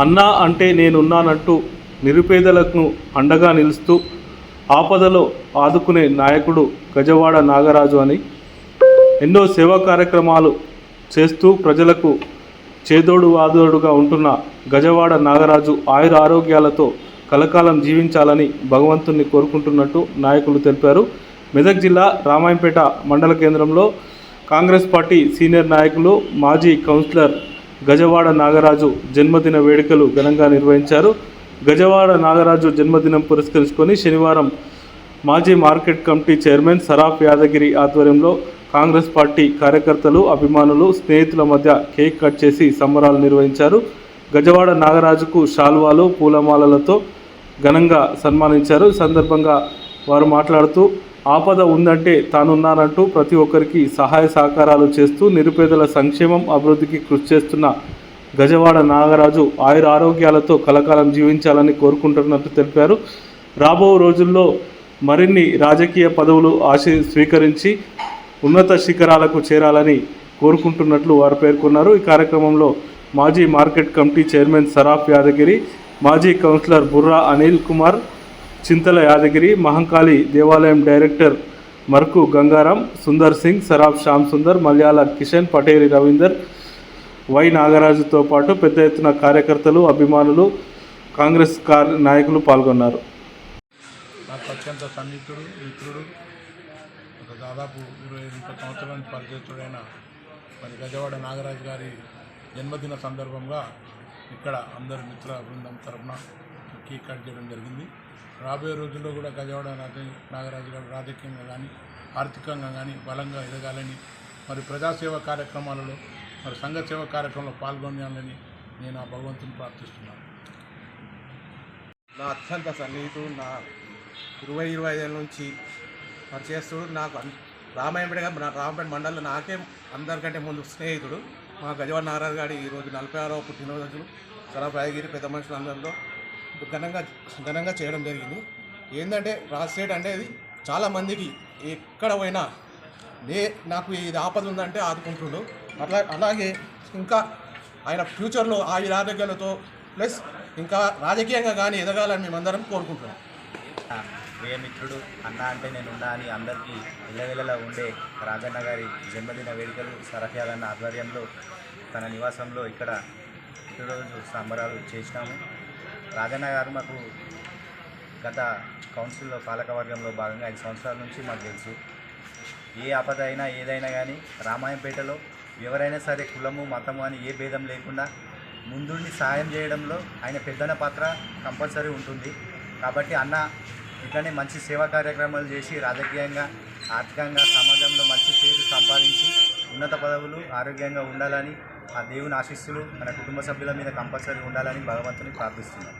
అన్నా అంటే నేనున్నానంటూ నిరుపేదలకు అండగా నిలుస్తూ ఆపదలో ఆదుకునే నాయకుడు గజవాడ నాగరాజు అని ఎన్నో సేవా కార్యక్రమాలు చేస్తూ ప్రజలకు చేదోడు వాదోడుగా ఉంటున్న గజవాడ నాగరాజు ఆయుర ఆరోగ్యాలతో కలకాలం జీవించాలని భగవంతుణ్ణి కోరుకుంటున్నట్టు నాయకులు తెలిపారు. మెదక్ జిల్లా రామాయంపేట మండల కేంద్రంలో కాంగ్రెస్ పార్టీ సీనియర్ నాయకులు మాజీ కౌన్సిలర్ గజవాడ నాగరాజు జన్మదిన వేడుకలు ఘనంగా నిర్వహించారు. గజవాడ నాగరాజు జన్మదినం పురస్కరించుకొని శనివారం మాజీ market committee chairman Saraf Yadagiri ఆధ్వర్యంలో కాంగ్రెస్ పార్టీ కార్యకర్తలు, అభిమానులు, స్నేహితుల మధ్య కేక్ కట్ చేసి సంబరాలు నిర్వహించారు. గజవాడ నాగరాజుకు శాల్వాలు, పూలమాలలతో ఘనంగా సన్మానించారు. ఈ సందర్భంగా వారు మాట్లాడుతూ ఆపద ఉందంటే తానున్నానంటూ ప్రతి ఒక్కరికి సహాయ సహకారాలు చేస్తూ నిరుపేదల సంక్షేమం, అభివృద్ధికి కృషి చేస్తున్న గజవాడ నాగరాజు ఆయుర ఆరోగ్యాలతో కలకాలం జీవించాలని కోరుకుంటున్నట్టు తెలిపారు. రాబో రోజుల్లో మరిన్ని రాజకీయ పదవులు స్వీకరించి ఉన్నత శిఖరాలకు చేరాలని కోరుకుంటున్నట్లు వారు పేర్కొన్నారు. ఈ కార్యక్రమంలో మాజీ market committee chairman Saraf Yadagiri, మాజీ కౌన్సిలర్ బుర్రా అనిల్ కుమార్, చింతల యాదగిరి, మహంకాళి దేవాలయం డైరెక్టర్ మర్కు గంగారాం, సుందర్ సింగ్, సరాఫ్ శ్యామ్ సుందర్, మల్యాల కిషన్, పటేరి రవీందర్, వై నాగరాజుతో పాటు పెద్ద ఎత్తున కార్యకర్తలు, అభిమానులు, కాంగ్రెస్ నాయకులు పాల్గొన్నారు. నాకు అత్యంత సన్నిహితుడు, మిత్రుడు, ఒక దాదాపు 20-30 సంవత్సరాల నుంచి పరిచయితుడైన మరి గజవాడ నాగరాజు గారి జన్మదిన సందర్భంగా ఇక్కడ అందరు మిత్ర బృందం తరఫున కేక్ కట్ చేయడం జరిగింది. రాబోయే రోజుల్లో కూడా గజవాడ నాగరాజు గారు రాజకీయంగా కానీ ఆర్థికంగా కానీ బలంగా ఎదగాలని, మరి ప్రజాసేవ కార్యక్రమాలలో, మరి సంఘ సేవ కార్యక్రమంలో పాల్గొనాలని నేను ఆ భగవంతుని ప్రార్థిస్తున్నాను. నా అత్యంత సన్నిహితుడు, నా 20-25 ఏళ్ళ నుంచి పరిచయస్తుడు, నాకు రామాయంపేట మండలంలో నాకే అందరికంటే ముందు స్నేహితుడు మా గజవాడ నాగరాజు గారి ఈరోజు 46వ పుట్టినరోజులు సరాఫ్ యాదగిరి పెద్ద మనుషులందరిలో ఘనంగా చేయడం జరిగింది. ఏంటంటే రాజశేఖర్ అంటే అది చాలామందికి ఎక్కడ పోయినా నాకు ఇది ఆపద ఉందంటే ఆదుకుంటుండు. అలాగే ఇంకా ఆయన ఫ్యూచర్లో ఆరోగ్యాలతో ప్లస్ ఇంకా రాజకీయంగా కానీ ఎదగాలని మేమందరం కోరుకుంటున్నాం. ప్రియమిత్రుడు అన్న అంటే నేనున్నా అని అందరికీ ఇళ్ళవేళలా ఉండే రాజన్న గారి జన్మదిన వేడుకలు సరాఫ్ యాదన్న ఆధ్వర్యంలో తన నివాసంలో ఇక్కడ పుట్టినరోజు సంబరాలు చేసినాము. రాజన్న గారు మాకు గత కౌన్సిల్లో పాలకవర్గంలో భాగంగా 5 సంవత్సరాల నుంచి మాకు తెలుసు. ఏ ఆపద అయినా ఏదైనా కానీ రామాయంపేటలో ఎవరైనా సరే కులము, మతము అని ఏ భేదం లేకుండా ముందుండి సాయం చేయడంలో ఆయన పెద్దన పాత్ర కంపల్సరీ ఉంటుంది. కాబట్టి అన్న ఇట్లనే మంచి సేవా కార్యక్రమాలు చేసి రాజకీయంగా, ఆర్థికంగా సమాజంలో మంచి పేరు సంపాదించి ఉన్నత పదవులు, ఆరోగ్యంగా ఉండాలని ఆ దేవుని ఆశీస్సులు మన కుటుంబ సభ్యుల మీద కంపల్సరీ ఉండాలని భగవంతుని ప్రార్థిస్తున్నాను.